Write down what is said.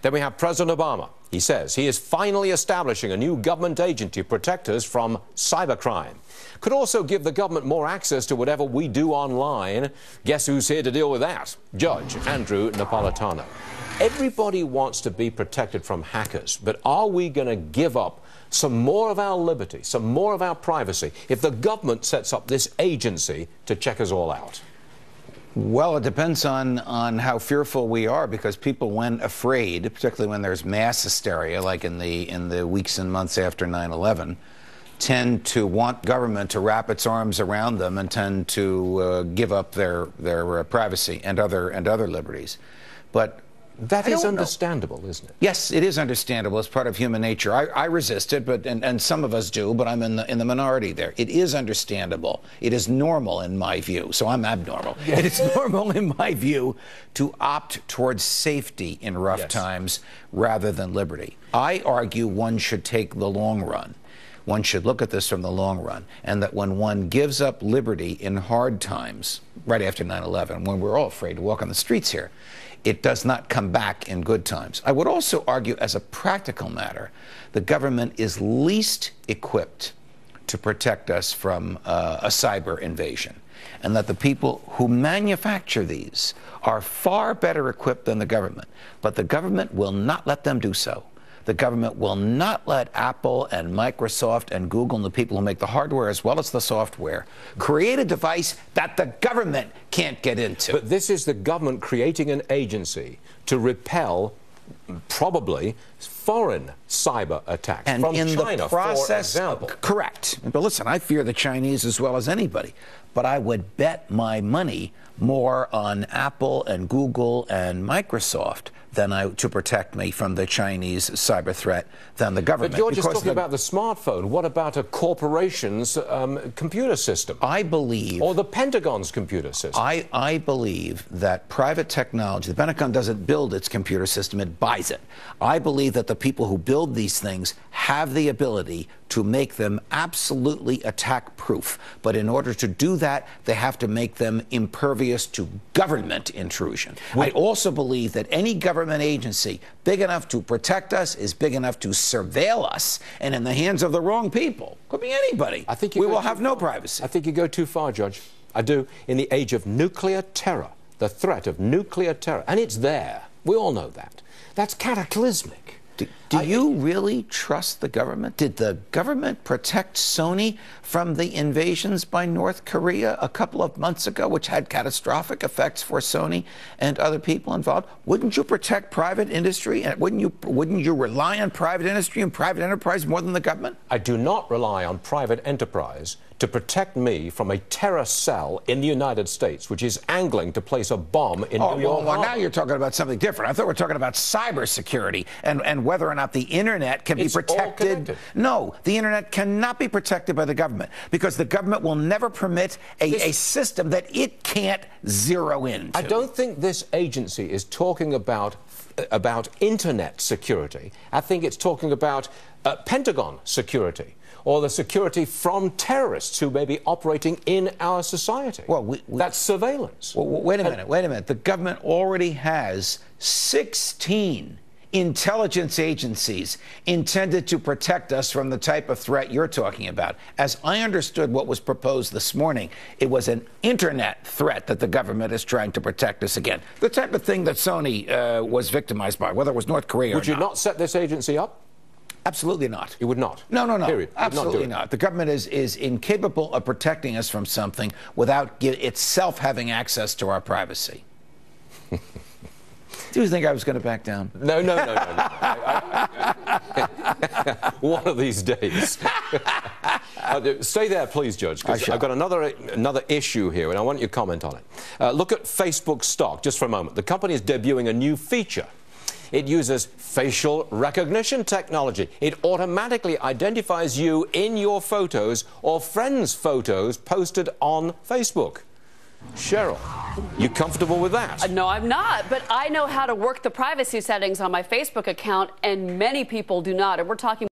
Then we have President Obama. He says he is finally establishing a new government agency to protect us from cybercrime. Could also give the government more access to whatever we do online. Guess who's here to deal with that? Judge Andrew Napolitano. Everybody wants to be protected from hackers, but are we going to give up some more of our liberty, some more of our privacy, if the government sets up this agency to check us all out? Well, it depends on how fearful we are, because people, when afraid, particularly when there's mass hysteria, like in the weeks and months after 9/11, tend to want government to wrap its arms around them and tend to give up their privacy and other liberties. But that is understandable, isn't it? Yes, it is understandable. It's part of human nature. I resist it, and some of us do, but I'm in the minority there. It is understandable. It is normal in my view, so I'm abnormal. Yes. It is normal in my view to opt towards safety in rough times rather than liberty. I argue one should take the long run. One should look at this from the long run, and that when one gives up liberty in hard times, right after 9/11, when we're all afraid to walk on the streets here, it does not come back in good times. I would also argue, as a practical matter, the government is least equipped to protect us from a cyber invasion, and that the people who manufacture these are far better equipped than the government, but the government will not let them do so. The government will not let Apple and Microsoft and Google and the people who make the hardware as well as the software create a device that the government can't get into. But this is the government creating an agency to repel probably foreign cyber attacks and from in China, the process, for example. Correct. But listen, I fear the Chinese as well as anybody. But I would bet my money more on Apple and Google and Microsoft to protect me from the Chinese cyber threat than the government. But you're just talking about the smartphone. What about a corporation's computer system? I believe... Or the Pentagon's computer system? I believe that private technology, the Pentagon doesn't build its computer system, it buys it. I believe that the people who build these things have the ability to make them absolutely attack-proof. But in order to do that, they have to make them impervious to government intrusion. I also believe that any government agency big enough to protect us is big enough to surveil us, and in the hands of the wrong people, could be anybody, we will have no privacy. I think you go too far, Judge. I do. In the age of nuclear terror, the threat of nuclear terror, and it's there. We all know that. That's cataclysmic. Do you really trust the government? Did the government protect Sony from the invasions by North Korea a couple of months ago, which had catastrophic effects for Sony and other people involved? Wouldn't you protect private industry? And wouldn't you rely on private industry and private enterprise more than the government? I do not rely on private enterprise to protect me from a terror cell in the United States, which is angling to place a bomb in New York. Well, now you're talking about something different. I thought we were talking about cybersecurity and whether or not the internet can be protected. No, the internet cannot be protected by the government, because the government will never permit a system that it can't zero into. I don't think this agency is talking about internet security. I think it's talking about Pentagon security, or the security from terrorists who may be operating in our society. Well, that's surveillance. Well, wait a minute. The government already has 16 intelligence agencies intended to protect us from the type of threat you're talking about. As I understood what was proposed this morning, it was an internet threat that the government is trying to protect us against. The type of thing that Sony was victimized by, whether it was North Korea or not. Would you not set this agency up? Absolutely not. You would not? No. Period. Absolutely not. The government is incapable of protecting us from something without itself having access to our privacy. Do you think I was going to back down? No. One of these days. Stay there, please, Judge, because I've got another issue here, and I want your comment on it. Look at Facebook stock just for a moment. The company is debuting a new feature. It uses facial recognition technology. It automatically identifies you in your photos or friends' photos posted on Facebook. Cheryl, you comfortable with that? No, I'm not, but I know how to work the privacy settings on my Facebook account, and many people do not. And we're talking